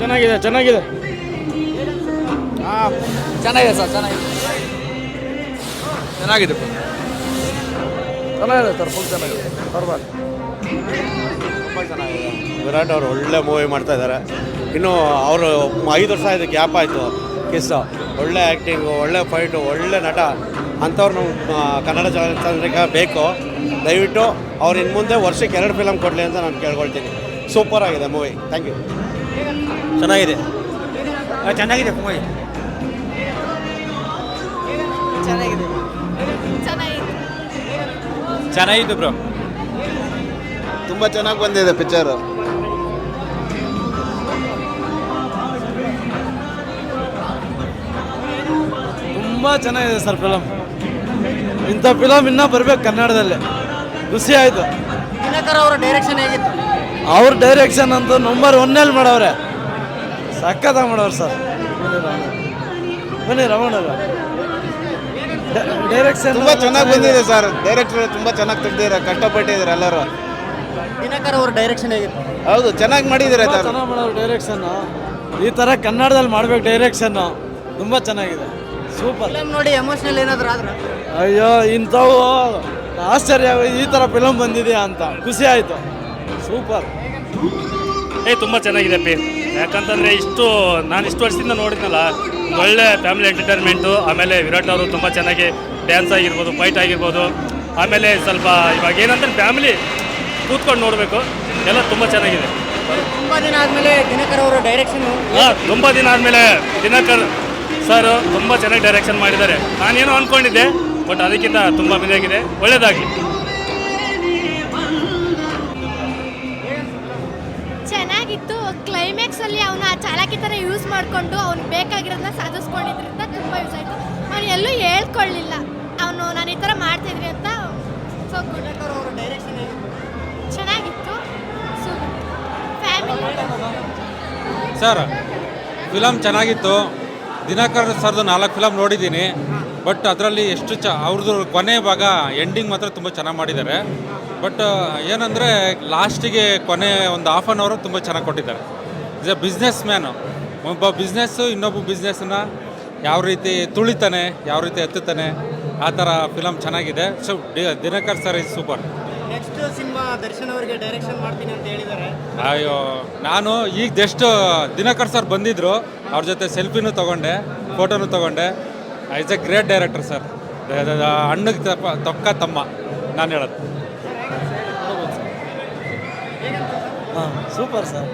ಚೆನ್ನಾಗಿದೆ ಚೆನ್ನಾಗಿದೆ. ಹಾಂ ಚೆನ್ನಾಗಿದೆ ಸರ್, ಚೆನ್ನಾಗಿದೆ ಚೆನ್ನಾಗಿದೆ ಚೆನ್ನಾಗಿದೆ ಸರ್, ಫುಲ್ ಚೆನ್ನಾಗಿದೆ, ಪರವಾಗಿಲ್ಲ. ತುಂಬ ಚೆನ್ನಾಗಿದೆ. ವಿರಾಟ್ ಅವರು ಒಳ್ಳೆ ಮೂವಿ ಮಾಡ್ತಾ ಇದ್ದಾರೆ. ಇನ್ನು ಅವರು 5 ವರ್ಷ ಆಯಿತು, ಗ್ಯಾಪ್ ಆಯಿತು. ಕಿಸ್ ಒಳ್ಳೆ ಆ್ಯಕ್ಟಿಂಗು, ಒಳ್ಳೆ ಫೈಟು, ಒಳ್ಳೆ ನಟ ಅಂಥವ್ರು ನಾವು ಕನ್ನಡ ಚಲನಚಿತ್ರಕ್ಕೆ ಬೇಕು. ದಯವಿಟ್ಟು ಅವ್ರು ಇನ್ನು ಮುಂದೆ ವರ್ಷಕ್ಕೆ 2 ಫಿಲಮ್ ಕೊಡಲಿ ಅಂತ ನಾನು ಕೇಳ್ಕೊಳ್ತೀನಿ. ಸೂಪರ್ ಆಗಿದೆ ಮೂವಿ. Thank you. ಚೆನ್ನಾಗಿದೆ ಚೆನ್ನಾಗಿದೆ ಮೂವಿ ಚೆನ್ನಾಗಿದೆ ಚೆನ್ನಾಗಿತ್ತು ಬ್ರೋ. ತುಂಬ ಚೆನ್ನಾಗಿ ಬಂದಿದೆ ಪಿಕ್ಚರು. ತುಂಬ ಚೆನ್ನಾಗಿದೆ ಸರ್ ಫಿಲಮ್. ಇಂಥ ಫಿಲಮ್ ಇನ್ನೂ ಬರ್ಬೇಕು ಕನ್ನಡದಲ್ಲಿ. ಖುಷಿ ಆಯಿತು. ದಿನಕರ್ ಅವರ ಡೈರೆಕ್ಷನ್ ಹೇಗಿತ್ತು? ಅವ್ರ ಡೈರೆಕ್ಷನ್ ಅಂತೂ ನಂಬರ್ 1 ಮಾಡವ್ರೆ. ಸಖತ್ತಾಗಿ ಮಾಡವ್ರೆ ಸರ್. ಬನ್ನಿ ರಮಣ ಡೈರೆಕ್ಷನ್ ತುಂಬ ಚೆನ್ನಾಗಿ ಬಂದಿದೆ ಸರ್. ಡೈರೆಕ್ಟರ್ ತುಂಬ ಚೆನ್ನಾಗಿ ತೆಗ್ದಿದ್ದಾರೆ, ಕಷ್ಟಪಟ್ಟಿದ್ದಾರೆ ಎಲ್ಲರೂ. ದಿನಕರ್ ಅವರ ಡೈರೆಕ್ಷನ್ ಹೇಗಿತ್ತು? ಹೌದು, ಚೆನ್ನಾಗಿ ಮಾಡಿದ್ದಾರೆ ಸರ್. ಚೆನ್ನಾಗಿ ಮಾಡೋರು ಡೈರೆಕ್ಷನ್ನು. ಈ ಥರ ಕನ್ನಡದಲ್ಲಿ ಮಾಡ್ಬೇಕು ಡೈರೆಕ್ಷನ್ನು. ತುಂಬ ಚೆನ್ನಾಗಿದೆ, ಸೂಪರ್. ಫಿಲಮ್ ನೋಡಿ ಎಮೋಷನಲ್ ಏನಾದರೂ ಆದ್ರೆ? ಅಯ್ಯೋ ಇಂಥವು ಆಶ್ಚರ್ಯ, ಈ ಥರ ಫಿಲಮ್ ಬಂದಿದೆಯಾ ಅಂತ ಖುಷಿ ಆಯಿತು. ಸೂಪರ್. ತುಂಬ ಚೆನ್ನಾಗಿದೆ ಪಿ. ಯಾಕಂತಂದರೆ ನಾನು ಇಷ್ಟು ವರ್ಷದಿಂದ ನೋಡಿದ್ನಲ್ಲ, ಒಳ್ಳೆ ಫ್ಯಾಮಿಲಿ ಎಂಟರ್ಟೈನ್ಮೆಂಟು. ಆಮೇಲೆ ವಿರಾಟ್ ಅವರು ತುಂಬ ಚೆನ್ನಾಗಿ ಡ್ಯಾನ್ಸ್ ಆಗಿರ್ಬೋದು, ಫೈಟ್ ಆಗಿರ್ಬೋದು. ಆಮೇಲೆ ಸ್ವಲ್ಪ ಇವಾಗ ಏನಂದ್ರೆ ಫ್ಯಾಮಿಲಿ ಕೂತ್ಕೊಂಡು ನೋಡಬೇಕು, ಎಲ್ಲ ತುಂಬ ಚೆನ್ನಾಗಿದೆ. ತುಂಬ ದಿನ ಆದಮೇಲೆ ದಿನಕರ್ ಅವರ ಡೈರೆಕ್ಷನು. ತುಂಬ ದಿನ ಆದಮೇಲೆ ದಿನಕರ್ ಸರ್ ತುಂಬ ಚೆನ್ನಾಗಿ ಡೈರೆಕ್ಷನ್ ಮಾಡಿದ್ದಾರೆ. ನಾನೇನೋ ಅಂದ್ಕೊಂಡಿದ್ದೆ, ಬಟ್ ಅದಕ್ಕಿಂತ ತುಂಬ ಇದಾಗಿದೆ. ಒಳ್ಳೆಯದಾಗಲಿ. ಚೆನ್ನಾಗಿತ್ತು. ಕ್ಲೈಮ್ಯಾಕ್ಸ್ ಅಲ್ಲಿ ಅವನು ಆ ಚಾಲಾಕಿ ಥರ ಯೂಸ್ ಮಾಡಿಕೊಂಡು ಅವ್ನಿಗೆ ಬೇಕಾಗಿರೋದನ್ನ ಸಾಧಿಸ್ಕೊಂಡಿದ್ರಿಂದ ತುಂಬ ಯೂಸ್ ಆಯಿತು. ಅವನು ಎಲ್ಲೂ ಹೇಳ್ಕೊಳ್ಳಿಲ್ಲ, ಅವನು ನಾನು ಈ ಥರ ಮಾಡ್ತಿದ್ರಿ ಅಂತ. ಸೊ ದಿನಕರ್ ಅವರ ಡೈರೆಕ್ಷನ್ ಚೆನ್ನಾಗಿತ್ತು. ಸೊ ಫ್ಯಾಮಿಲಿ ಸರ್ ಫಿಲಮ್ ಚೆನ್ನಾಗಿತ್ತು. ದಿನಕರ್ ಸರ್ದು 4 ಫಿಲಮ್ ನೋಡಿದ್ದೀನಿ. ಬಟ್ ಅದರಲ್ಲಿ ಎಷ್ಟು ಅವ್ರದ್ದು ಕೊನೆ ಭಾಗ ಎಂಡಿಂಗ್ ಮಾತ್ರ ತುಂಬ ಚೆನ್ನಾಗಿ ಮಾಡಿದ್ದಾರೆ. ಬಟ್ ಏನಂದರೆ ಲಾಸ್ಟಿಗೆ ಕೊನೆ ಒಂದು ½ ಅನ್ ಅವರು ತುಂಬ ಚೆನ್ನಾಗಿ ಕೊಟ್ಟಿದ್ದಾರೆ. Is A business man. ಒಬ್ಬ ಬಿಸ್ನೆಸ್ಸು ಇನ್ನೊಬ್ಬ ಬಿಸ್ನೆಸ್ಸನ್ನ ಯಾವ ರೀತಿ ತುಳಿತಾನೆ, ಯಾವ ರೀತಿ ಎತ್ತುತ್ತಾನೆ, ಆ ಥರ ಫಿಲಮ್ ಚೆನ್ನಾಗಿದೆ. So Dinakar sir is super. Next cinema Darshan ಅವರಿಗೆ ಡೈರೆಕ್ಷನ್ ಮಾಡ್ತೀನಿ ಅಂತ ಹೇಳಿದ್ದಾರೆ. ಅಯ್ಯೋ, ನಾನು ಈಗ ಜಸ್ಟ್ ದಿನಕರ್ ಸರ್ ಬಂದಿದ್ದರು, ಅವ್ರ ಜೊತೆ ಸೆಲ್ಫಿನೂ ತೊಗೊಂಡೆ, ಫೋಟೋನು ತೊಗೊಂಡೆ. Is a great director sir. ಅಣ್ಣಗೆ ತೊಕ್ಕ ತಮ್ಮ ನಾನು ಹೇಳೋದು. ಹಾಂ ಸೂಪರ್ ಸರ್.